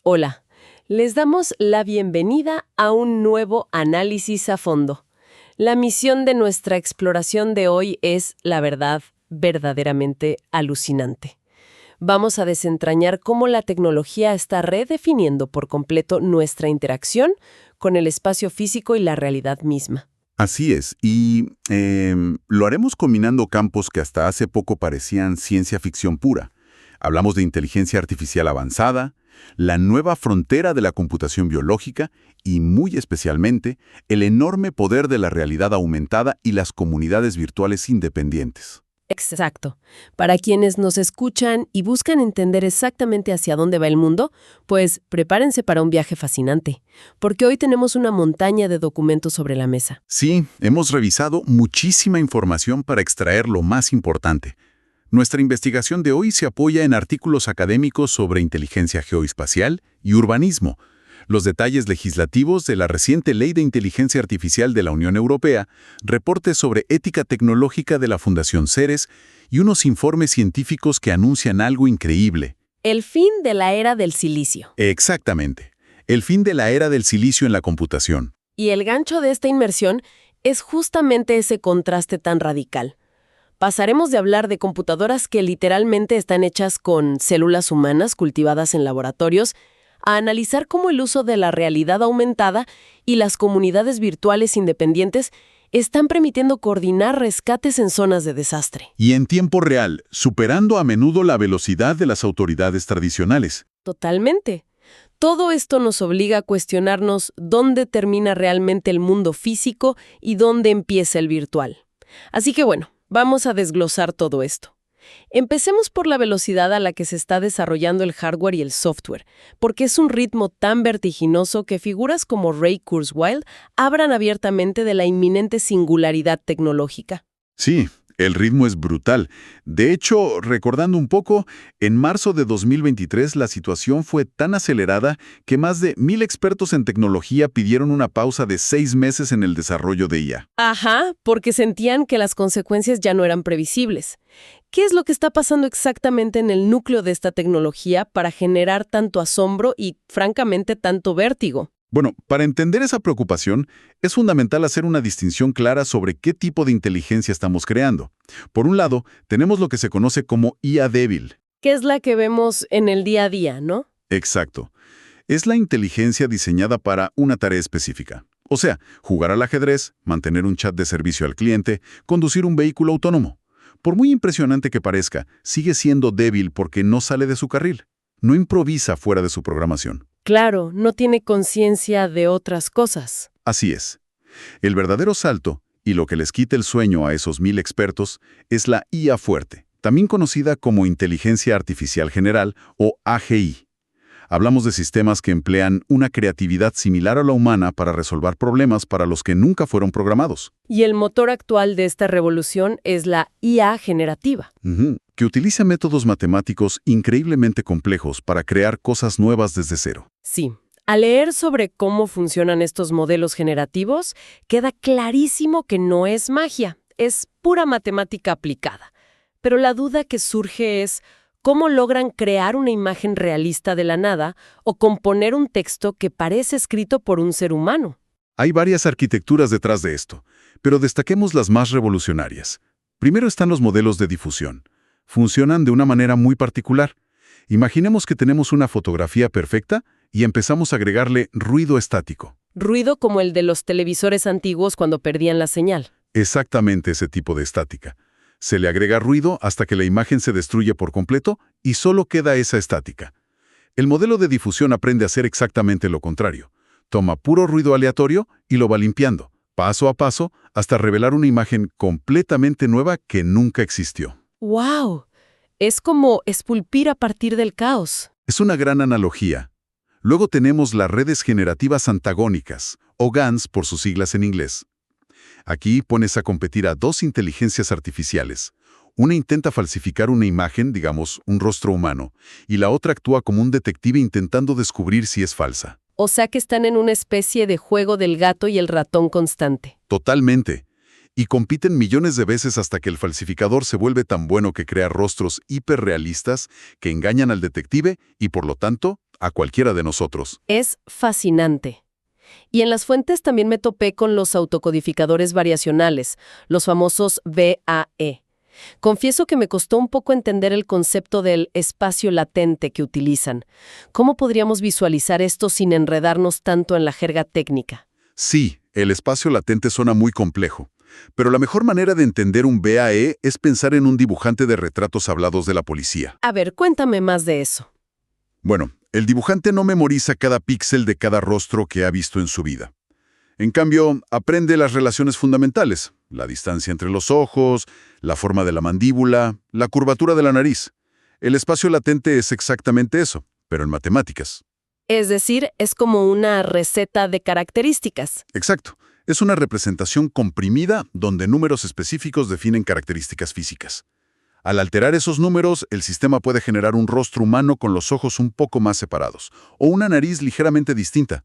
Hola, les damos la bienvenida a un nuevo análisis a fondo. La misión de nuestra exploración de hoy es, la verdad, verdaderamente alucinante. Vamos a desentrañar cómo la tecnología está redefiniendo por completo nuestra interacción con el espacio físico y la realidad misma. Así es, y lo haremos combinando campos que hasta hace poco parecían ciencia ficción pura. Hablamos de inteligencia artificial avanzada, la nueva frontera de la computación biológica y, muy especialmente, el enorme poder de la realidad aumentada y las comunidades virtuales independientes. Exacto. Para quienes nos escuchan y buscan entender exactamente hacia dónde va el mundo, pues prepárense para un viaje fascinante, porque hoy tenemos una montaña de documentos sobre la mesa. Sí, hemos revisado muchísima información para extraer lo más importante. Nuestra investigación de hoy se apoya en artículos académicos sobre inteligencia geoespacial y urbanismo, los detalles legislativos de la reciente Ley de Inteligencia Artificial de la Unión Europea, reportes sobre ética tecnológica de la Fundación Ceres y unos informes científicos que anuncian algo increíble. El fin de la era del silicio. Exactamente. El fin de la era del silicio en la computación. Y el gancho de esta inmersión es justamente ese contraste tan radical. Pasaremos de hablar de computadoras que literalmente están hechas con células humanas cultivadas en laboratorios a analizar cómo el uso de la realidad aumentada y las comunidades virtuales independientes están permitiendo coordinar rescates en zonas de desastre. Y en tiempo real, superando a menudo la velocidad de las autoridades tradicionales. Totalmente. Todo esto nos obliga a cuestionarnos dónde termina realmente el mundo físico y dónde empieza el virtual. Así que bueno, vamos a desglosar todo esto. Empecemos por la velocidad a la que se está desarrollando el hardware y el software, porque es un ritmo tan vertiginoso que figuras como Ray Kurzweil hablan abiertamente de la inminente singularidad tecnológica. Sí, el ritmo es brutal. De hecho, recordando un poco, en marzo de 2023 la situación fue tan acelerada que más de 1,000 expertos en tecnología pidieron una pausa de 6 meses en el desarrollo de IA. Ajá, porque sentían que las consecuencias ya no eran previsibles. ¿Qué es lo que está pasando exactamente en el núcleo de esta tecnología para generar tanto asombro y, francamente, tanto vértigo? Bueno, para entender esa preocupación, es fundamental hacer una distinción clara sobre qué tipo de inteligencia estamos creando. Por un lado, tenemos lo que se conoce como IA débil. Que es la que vemos en el día a día, ¿no? Exacto. Es la inteligencia diseñada para una tarea específica. O sea, jugar al ajedrez, mantener un chat de servicio al cliente, conducir un vehículo autónomo. Por muy impresionante que parezca, sigue siendo débil porque no sale de su carril. No improvisa fuera de su programación. Claro, no tiene conciencia de otras cosas. Así es. El verdadero salto, y lo que les quita el sueño a esos 1,000 expertos, es la IA fuerte, también conocida como Inteligencia Artificial General o AGI. Hablamos de sistemas que emplean una creatividad similar a la humana para resolver problemas para los que nunca fueron programados. Y el motor actual de esta revolución es la IA generativa. Que utiliza métodos matemáticos increíblemente complejos para crear cosas nuevas desde cero. Sí. Al leer sobre cómo funcionan estos modelos generativos, queda clarísimo que no es magia, es pura matemática aplicada. Pero la duda que surge es cómo logran crear una imagen realista de la nada o componer un texto que parece escrito por un ser humano. Hay varias arquitecturas detrás de esto, pero destaquemos las más revolucionarias. Primero están los modelos de difusión. Funcionan de una manera muy particular. Imaginemos que tenemos una fotografía perfecta y empezamos a agregarle ruido estático. Ruido como el de los televisores antiguos cuando perdían la señal. Exactamente ese tipo de estática. Se le agrega ruido hasta que la imagen se destruye por completo y solo queda esa estática. El modelo de difusión aprende a hacer exactamente lo contrario. Toma puro ruido aleatorio y lo va limpiando, paso a paso, hasta revelar una imagen completamente nueva que nunca existió. ¡Wow! Es como esculpir a partir del caos. Es una gran analogía. Luego tenemos las redes generativas antagónicas, o GANs por sus siglas en inglés. Aquí pones a competir a dos inteligencias artificiales. Una intenta falsificar una imagen, digamos, un rostro humano, y la otra actúa como un detective intentando descubrir si es falsa. O sea que están en una especie de juego del gato y el ratón constante. Totalmente. Y compiten millones de veces hasta que el falsificador se vuelve tan bueno que crea rostros hiperrealistas que engañan al detective y, por lo tanto, a cualquiera de nosotros. Es fascinante. Y en las fuentes también me topé con los autocodificadores variacionales, los famosos VAE. Confieso que me costó un poco entender el concepto del espacio latente que utilizan. ¿Cómo podríamos visualizar esto sin enredarnos tanto en la jerga técnica? Sí, el espacio latente suena muy complejo, pero la mejor manera de entender un VAE es pensar en un dibujante de retratos hablados de la policía. A ver, cuéntame más de eso. Bueno, el dibujante no memoriza cada píxel de cada rostro que ha visto en su vida. En cambio, aprende las relaciones fundamentales, la distancia entre los ojos, la forma de la mandíbula, la curvatura de la nariz. El espacio latente es exactamente eso, pero en matemáticas. Es decir, es como una receta de características. Exacto. Es una representación comprimida donde números específicos definen características físicas. Al alterar esos números, el sistema puede generar un rostro humano con los ojos un poco más separados, o una nariz ligeramente distinta.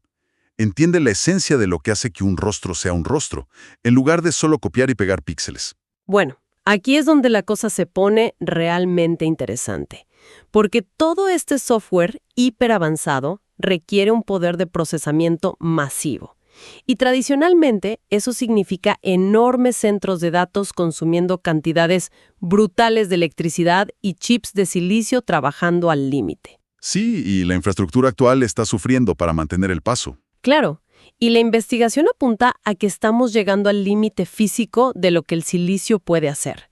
Entiende la esencia de lo que hace que un rostro sea un rostro, en lugar de solo copiar y pegar píxeles. Bueno, aquí es donde la cosa se pone realmente interesante, porque todo este software hiperavanzado requiere un poder de procesamiento masivo. Y tradicionalmente eso significa enormes centros de datos consumiendo cantidades brutales de electricidad y chips de silicio trabajando al límite. Sí, y la infraestructura actual está sufriendo para mantener el paso. Claro, y la investigación apunta a que estamos llegando al límite físico de lo que el silicio puede hacer.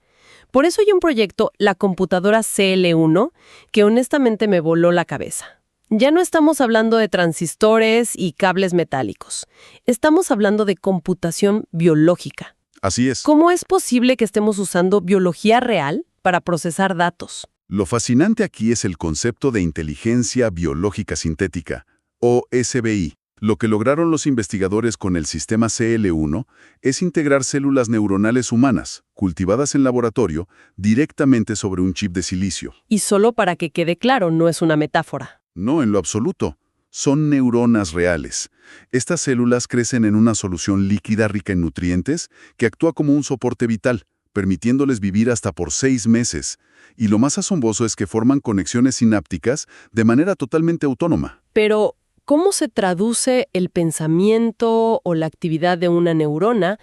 Por eso hay un proyecto, la computadora CL1, que honestamente me voló la cabeza. Ya no estamos hablando de transistores y cables metálicos. Estamos hablando de computación biológica. Así es. ¿Cómo es posible que estemos usando biología real para procesar datos? Lo fascinante aquí es el concepto de inteligencia biológica sintética, o SBI. Lo que lograron los investigadores con el sistema CL1 es integrar células neuronales humanas, cultivadas en laboratorio, directamente sobre un chip de silicio. Y solo para que quede claro, no es una metáfora. No, en lo absoluto. Son neuronas reales. Estas células crecen en una solución líquida rica en nutrientes que actúa como un soporte vital, permitiéndoles vivir hasta por 6 meses. Y lo más asombroso es que forman conexiones sinápticas de manera totalmente autónoma. Pero, ¿cómo se traduce el pensamiento o la actividad de una neurona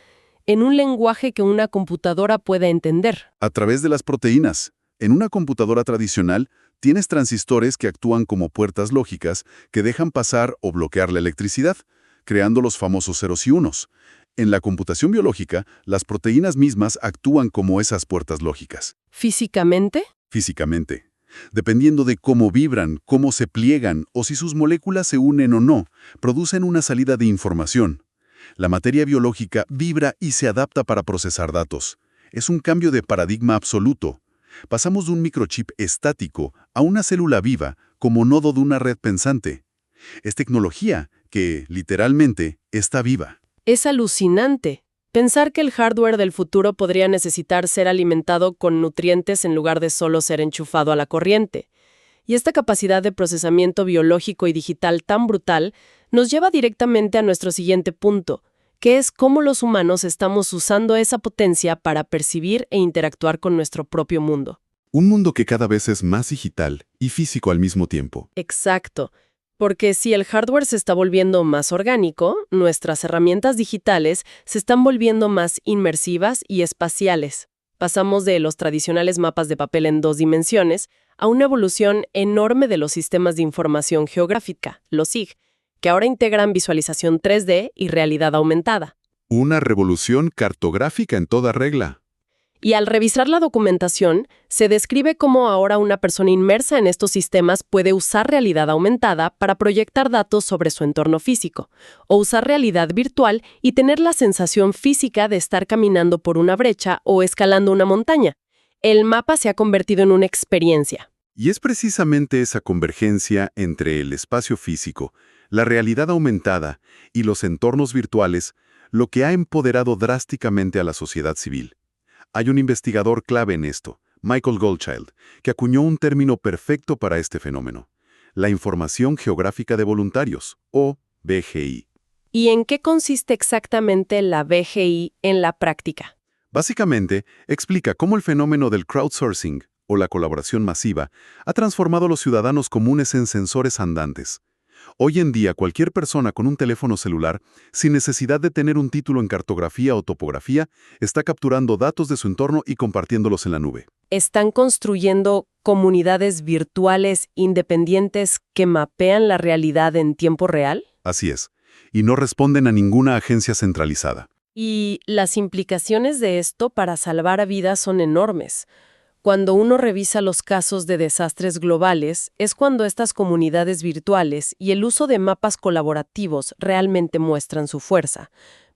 en un lenguaje que una computadora pueda entender? A través de las proteínas. En una computadora tradicional, tienes transistores que actúan como puertas lógicas que dejan pasar o bloquear la electricidad, creando los famosos ceros y unos. En la computación biológica, las proteínas mismas actúan como esas puertas lógicas. ¿Físicamente? Físicamente. Dependiendo de cómo vibran, cómo se pliegan o si sus moléculas se unen o no, producen una salida de información. La materia biológica vibra y se adapta para procesar datos. Es un cambio de paradigma absoluto. Pasamos de un microchip estático a una célula viva como nodo de una red pensante. Es tecnología que, literalmente, está viva. Es alucinante. Pensar que el hardware del futuro podría necesitar ser alimentado con nutrientes en lugar de solo ser enchufado a la corriente. Y esta capacidad de procesamiento biológico y digital tan brutal nos lleva directamente a nuestro siguiente punto, que es cómo los humanos estamos usando esa potencia para percibir e interactuar con nuestro propio mundo. Un mundo que cada vez es más digital y físico al mismo tiempo. Exacto. Porque si el hardware se está volviendo más orgánico, nuestras herramientas digitales se están volviendo más inmersivas y espaciales. Pasamos de los tradicionales mapas de papel en 2 dimensiones a una evolución enorme de los sistemas de información geográfica, los SIG, que ahora integran visualización 3D y realidad aumentada. Una revolución cartográfica en toda regla. Y al revisar la documentación, se describe cómo ahora una persona inmersa en estos sistemas puede usar realidad aumentada para proyectar datos sobre su entorno físico, o usar realidad virtual y tener la sensación física de estar caminando por una brecha o escalando una montaña. El mapa se ha convertido en una experiencia. Y es precisamente esa convergencia entre el espacio físico, la realidad aumentada y los entornos virtuales lo que ha empoderado drásticamente a la sociedad civil. Hay un investigador clave en esto, Michael Goldchild, que acuñó un término perfecto para este fenómeno: la información geográfica de voluntarios, o BGI. ¿Y en qué consiste exactamente la BGI en la práctica? Básicamente, explica cómo el fenómeno del crowdsourcing, o la colaboración masiva, ha transformado a los ciudadanos comunes en sensores andantes. Hoy en día, cualquier persona con un teléfono celular, sin necesidad de tener un título en cartografía o topografía, está capturando datos de su entorno y compartiéndolos en la nube. Están construyendo comunidades virtuales independientes que mapean la realidad en tiempo real. Así es. Y no responden a ninguna agencia centralizada. Y las implicaciones de esto para salvar a vidas son enormes. Cuando uno revisa los casos de desastres globales, es cuando estas comunidades virtuales y el uso de mapas colaborativos realmente muestran su fuerza.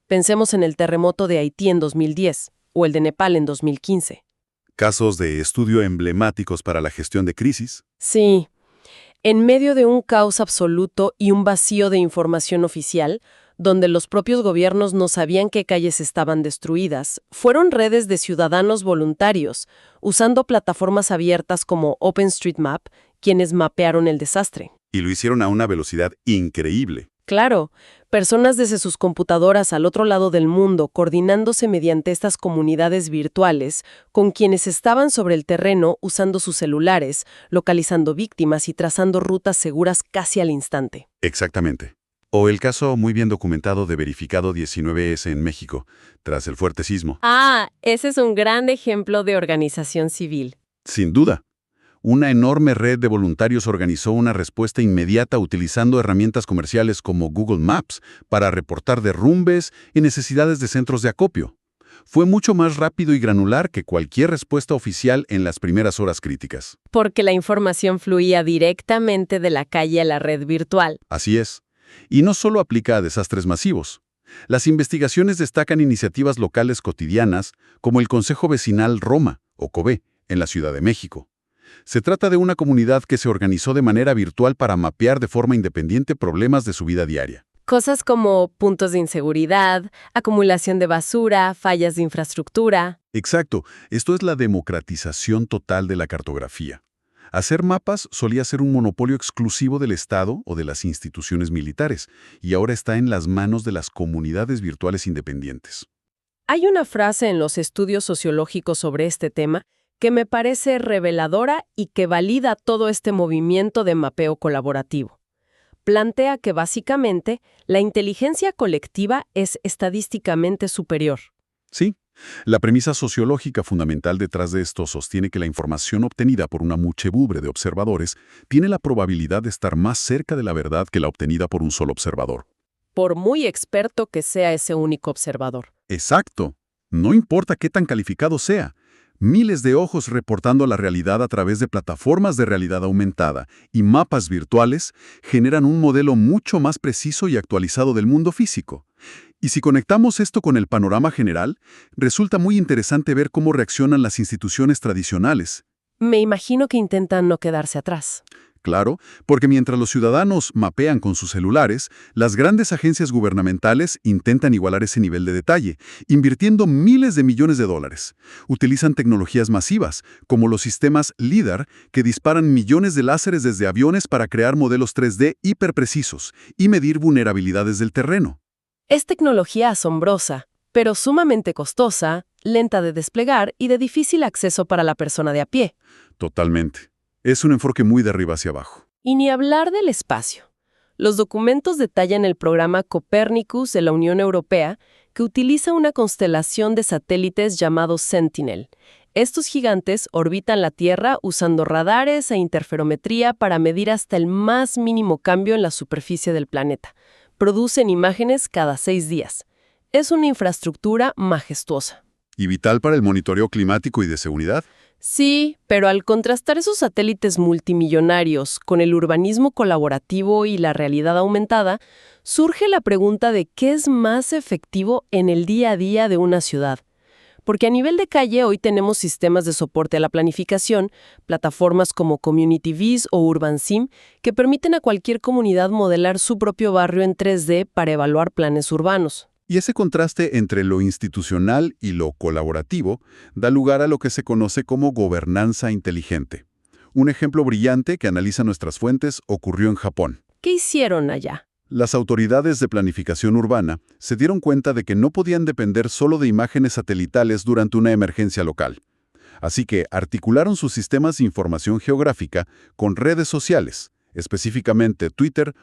Pensemos en el terremoto de Haití en 2010 o el de Nepal en 2015. Casos de estudio emblemáticos para la gestión de crisis. Sí. En medio de un caos absoluto y un vacío de información oficial, donde los propios gobiernos no sabían qué calles estaban destruidas, fueron redes de ciudadanos voluntarios, usando plataformas abiertas como OpenStreetMap, quienes mapearon el desastre. Y lo hicieron a una velocidad increíble. Claro, personas desde sus computadoras al otro lado del mundo coordinándose mediante estas comunidades virtuales con quienes estaban sobre el terreno usando sus celulares, localizando víctimas y trazando rutas seguras casi al instante. Exactamente. O el caso muy bien documentado de Verificado 19S en México, tras el fuerte sismo. Ese es un gran ejemplo de organización civil. Sin duda. Una enorme red de voluntarios organizó una respuesta inmediata utilizando herramientas comerciales como Google Maps para reportar derrumbes y necesidades de centros de acopio. Fue mucho más rápido y granular que cualquier respuesta oficial en las primeras horas críticas. Porque la información fluía directamente de la calle a la red virtual. Así es. Y no solo aplica a desastres masivos. Las investigaciones destacan iniciativas locales cotidianas como el Consejo Vecinal Roma, o COVE, en la Ciudad de México. Se trata de una comunidad que se organizó de manera virtual para mapear de forma independiente problemas de su vida diaria. Cosas como puntos de inseguridad, acumulación de basura, fallas de infraestructura. Exacto. Esto es la democratización total de la cartografía. Hacer mapas solía ser un monopolio exclusivo del Estado o de las instituciones militares, y ahora está en las manos de las comunidades virtuales independientes. Hay una frase en los estudios sociológicos sobre este tema que me parece reveladora y que valida todo este movimiento de mapeo colaborativo. Plantea que básicamente la inteligencia colectiva es estadísticamente superior. Sí, la premisa sociológica fundamental detrás de esto sostiene que la información obtenida por una muchedumbre de observadores tiene la probabilidad de estar más cerca de la verdad que la obtenida por un solo observador. Por muy experto que sea ese único observador. Exacto. No importa qué tan calificado sea. Miles de ojos reportando la realidad a través de plataformas de realidad aumentada y mapas virtuales generan un modelo mucho más preciso y actualizado del mundo físico. Y si conectamos esto con el panorama general, resulta muy interesante ver cómo reaccionan las instituciones tradicionales. Me imagino que intentan no quedarse atrás. Claro, porque mientras los ciudadanos mapean con sus celulares, las grandes agencias gubernamentales intentan igualar ese nivel de detalle, invirtiendo miles de millones de dólares. Utilizan tecnologías masivas, como los sistemas LIDAR, que disparan millones de láseres desde aviones para crear modelos 3D hiperprecisos y medir vulnerabilidades del terreno. Es tecnología asombrosa, pero sumamente costosa, lenta de desplegar y de difícil acceso para la persona de a pie. Totalmente. Es un enfoque muy de arriba hacia abajo. Y ni hablar del espacio. Los documentos detallan el programa Copernicus de la Unión Europea, que utiliza una constelación de satélites llamado Sentinel. Estos gigantes orbitan la Tierra usando radares e interferometría para medir hasta el más mínimo cambio en la superficie del planeta. Producen imágenes cada 6 días. Es una infraestructura majestuosa. ¿Y vital para el monitoreo climático y de seguridad? Sí, pero al contrastar esos satélites multimillonarios con el urbanismo colaborativo y la realidad aumentada, surge la pregunta de qué es más efectivo en el día a día de una ciudad. Porque a nivel de calle hoy tenemos sistemas de soporte a la planificación, plataformas como CommunityVis o UrbanSim, que permiten a cualquier comunidad modelar su propio barrio en 3D para evaluar planes urbanos. Y ese contraste entre lo institucional y lo colaborativo da lugar a lo que se conoce como gobernanza inteligente. Un ejemplo brillante que analiza nuestras fuentes ocurrió en Japón. ¿Qué hicieron allá? Las autoridades de planificación urbana se dieron cuenta de que no podían depender solo de imágenes satelitales durante una emergencia local. Así que articularon sus sistemas de información geográfica con redes sociales, específicamente Twitter